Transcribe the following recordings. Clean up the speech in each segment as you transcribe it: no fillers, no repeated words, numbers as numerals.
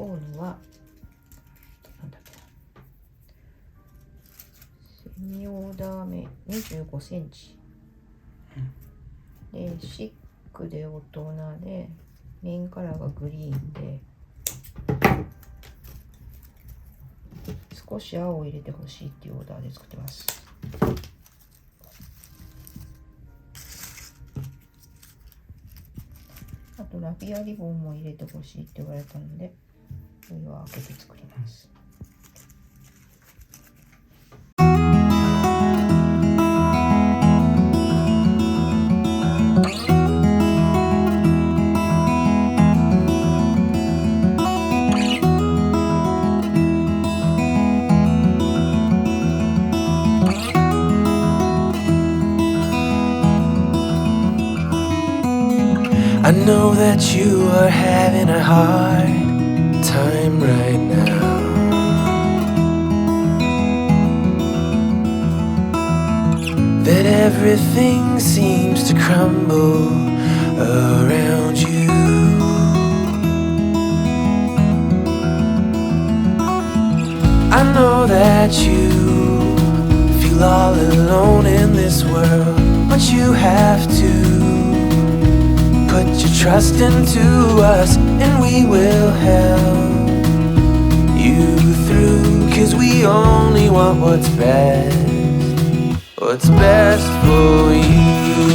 うのはなんだっけな、セミオーダー目25センチ、でシックで大人でメインカラーがグリーンで少し青を入れてほしいっていうオーダーで作ってます。あとラフィアリボンも入れてほしいって言われたのでこれは開けて作ります。I know that you are having a hard time right now. That everything seems to crumble around you. I know that you feel all alone in this world, but you have to put your trust into us and we will help you through, 'cause we only want what's best for you.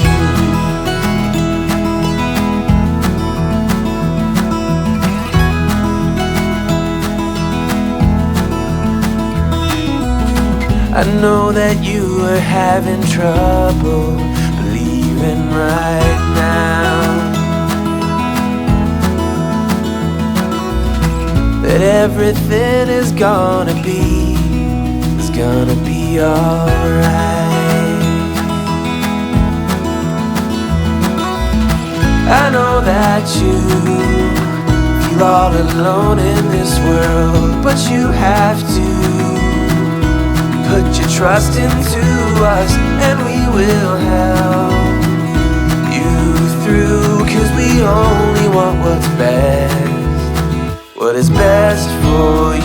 I know that you are having trouble believing right now that everything is gonna be alright. I know that you feel all alone in this world, but you have to put your trust into us and we will help you through, 'cause we only want what's best, what is best for you.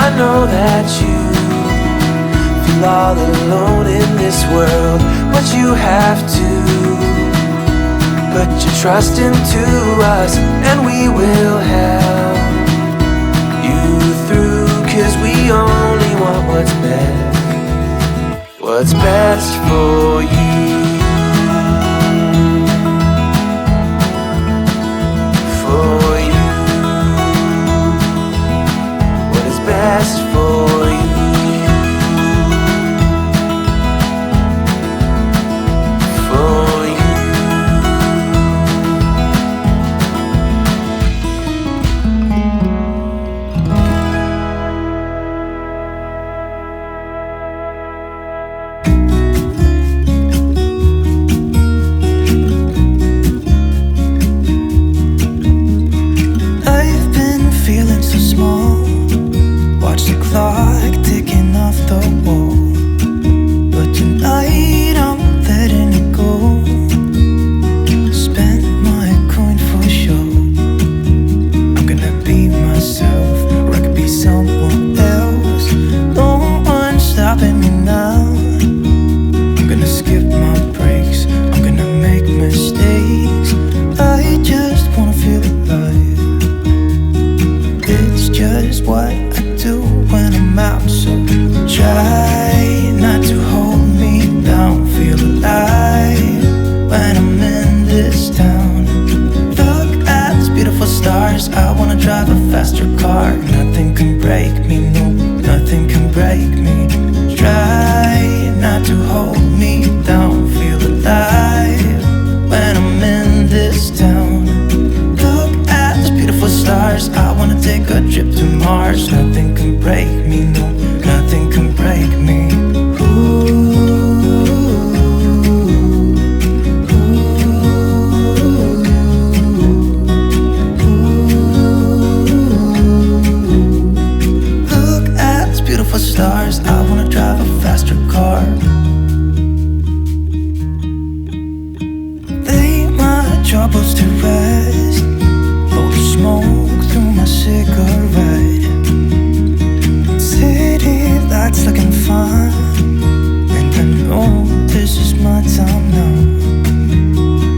I know that you feel all alone in this world, but you have to put your trust into us and we will help you through, 'cause we only want what's best for you. For you, what is best for you. For you. I've been feeling so small. Watch the clock ticking off the wall. But tonight I'm letting it go. Spend my coin for sure. I'm gonna be myself, or I could be someone else. No one's stopping me now. I'm gonna skip my breaks, I'm gonna make mistakes. I just wanna feel alive. It's just what I do when I'm out, so try not to hold me can break me, no, nothing can break me. Try not to hold me down, feel alive when I'm in this town. Look at these beautiful stars, I wanna take a trip to Mars. Nothing can break me, no, nothing can break me. Stars, I wanna drive a faster car. Lay my troubles to rest, blow the smoke through my cigarette. City lights looking fine, and I know this is my time now.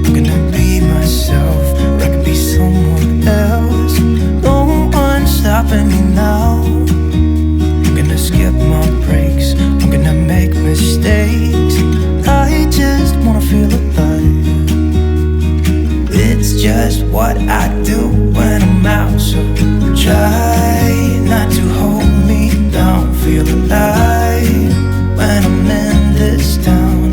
I'm gonna be myself, or I could be someone else. No one's stopping me now. Skip my breaks, I'm gonna make mistakes. I just wanna feel alive. It's just what I do when I'm out. So try not to hold me down. Feel alive when I'm in this town.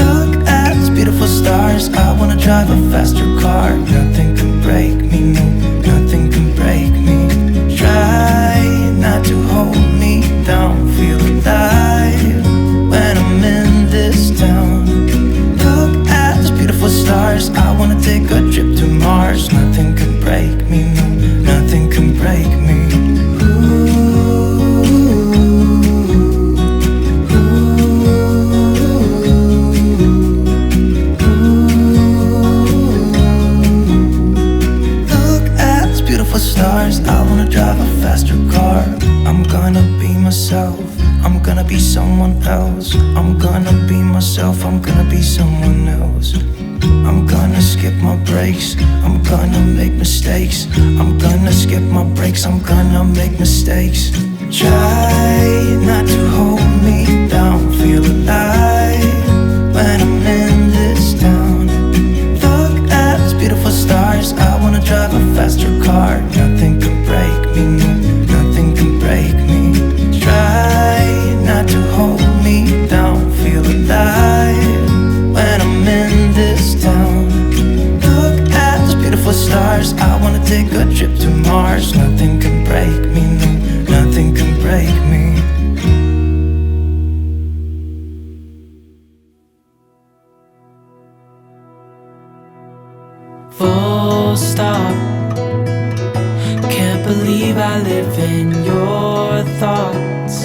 Look at these beautiful stars, I wanna drive a faster car. Nothing can break me, no, nothing can break me. Try not to hold me down, feel alive when I'm in this town. Look at these beautiful stars, I wanna take a trip to Mars. Nothing can break me, no, nothing can break me. Look at these beautiful stars, I wanna drive a faster car. I'm gonna be myself, I'm gonna be someone else. I'm gonna be myself, I'm gonna be someone else. I'm gonna skip my breaks, I'm gonna make mistakes. I'm gonna skip my breaks, I'm gonna make mistakes. Try not to hold me down, feel alive when I'm in this town. Look at these beautiful stars, I wanna drive a faster car. Nothing can break me, no, nothing can break me. Try not to hold me down, feel alive when I'm in this town. Look at these beautiful stars, I wanna take a trip to Mars. Nothing can break me, no, nothing can break me. Full stop. Can't believe I live in your thoughts.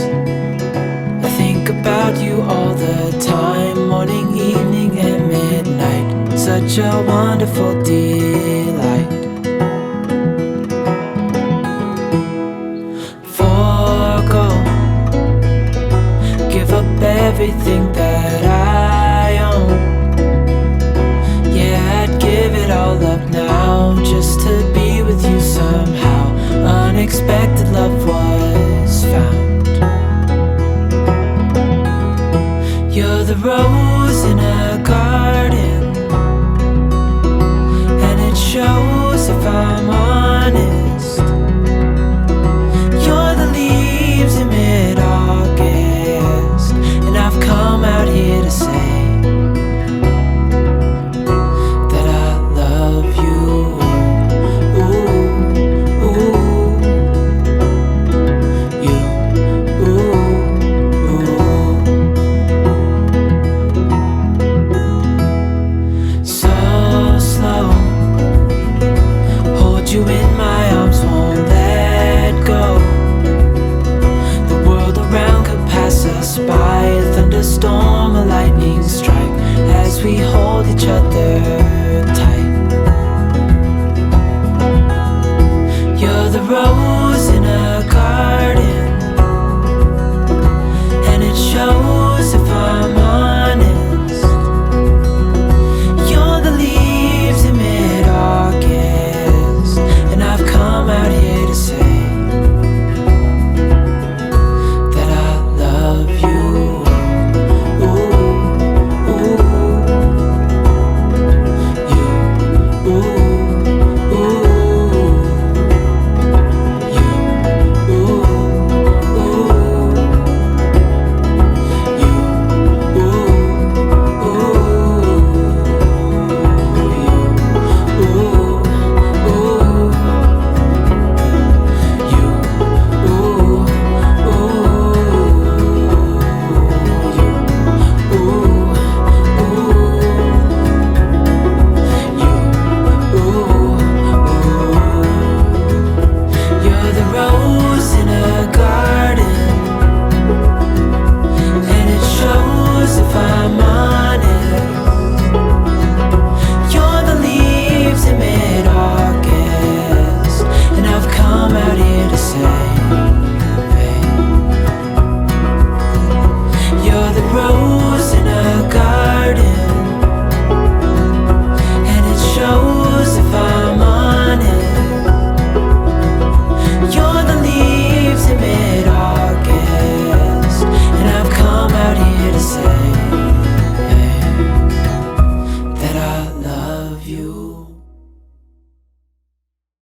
I think about you all the time, morning, evening, and midnight. Such a wonderful delight. Forgo, give up everything that I own. Yeah, I'd give it all up now just to be with you somehow. Unexpected love was